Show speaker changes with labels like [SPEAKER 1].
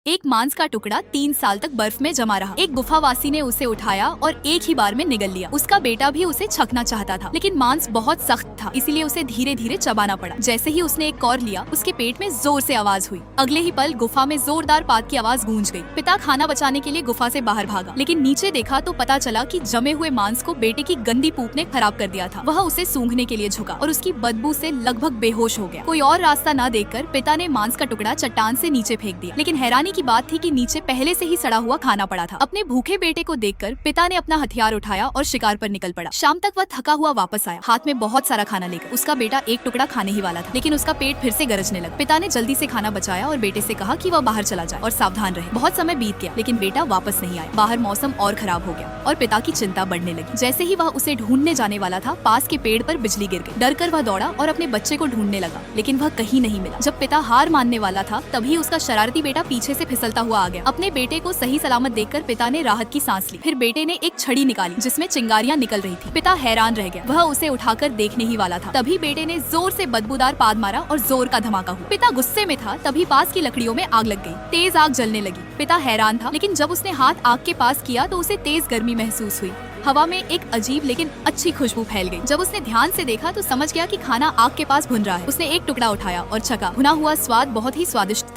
[SPEAKER 1] एक मांस का टुकड़ा 3 साल तक बर्फ में जमा रहा। एक गुफावासी ने उसे उठाया और एक ही बार में निगल लिया। उसका बेटा भी उसे छकना चाहता था, लेकिन मांस बहुत सख्त था, इसीलिए उसे धीरे धीरे चबाना पड़ा। जैसे ही उसने एक कौर लिया, उसके पेट में जोर से आवाज हुई। अगले ही पल गुफा में जोरदार पात की आवाज गूंज गई। पिता खाना बचाने के लिए गुफा से बाहर भागा, लेकिन नीचे देखा तो पता चला कि जमे हुए मांस को बेटे की गंदी पूप ने खराब कर दिया था। वह उसे सूंघने के लिए झुका और उसकी बदबू से लगभग बेहोश हो गया। कोई और रास्ता न देखकर पिता ने मांस का टुकड़ा चट्टान से नीचे फेंक दिया, लेकिन हैरानी की बात थी कि नीचे पहले से ही सड़ा हुआ खाना पड़ा था। अपने भूखे बेटे को देखकर पिता ने अपना हथियार उठाया और शिकार पर निकल पड़ा। शाम तक वह थका हुआ वापस आया, हाथ में बहुत सारा खाना लेकर। उसका बेटा एक टुकड़ा खाने ही वाला था, लेकिन उसका पेट फिर से गरजने लगा। पिता ने जल्दी से खाना बचाया और बेटे से कहा कि वह बाहर चला जाए और सावधान रहे। बहुत समय बीत गया, लेकिन बेटा वापस नहीं आया। बाहर मौसम और खराब हो गया और पिता की चिंता बढ़ने लगी। जैसे ही वह उसे ढूंढने जाने वाला था, पास के पेड़ पर बिजली गिर गई। डर कर वह दौड़ा और अपने बच्चे को ढूंढने लगा, लेकिन वह कहीं नहीं मिला। जब पिता हार मानने वाला था, तभी उसका शरारती बेटा पीछे से फिसलता हुआ आ गया। अपने बेटे को सही सलामत देखकर पिता ने राहत की सांस ली। फिर बेटे ने एक छड़ी निकाली जिसमें चिंगारियां निकल रही थी। पिता हैरान रह गया, वह उसे उठाकर देखने ही वाला था। तभी बेटे ने जोर से बदबूदार पाद मारा और जोर का धमाका हुआ। पिता गुस्से में था, तभी पास की लकड़ियों में आग लग गई। तेज आग जलने लगी। पिता हैरान था, लेकिन जब उसने हाथ आग के पास किया तो उसे तेज गर्मी महसूस हुई। हवा में एक अजीब लेकिन अच्छी खुशबू फैल गई। जब उसने ध्यान से देखा तो समझ गया कि खाना आग के पास भुन रहा है। उसने एक टुकड़ा उठाया और चखा। भुना हुआ स्वाद बहुत ही स्वादिष्ट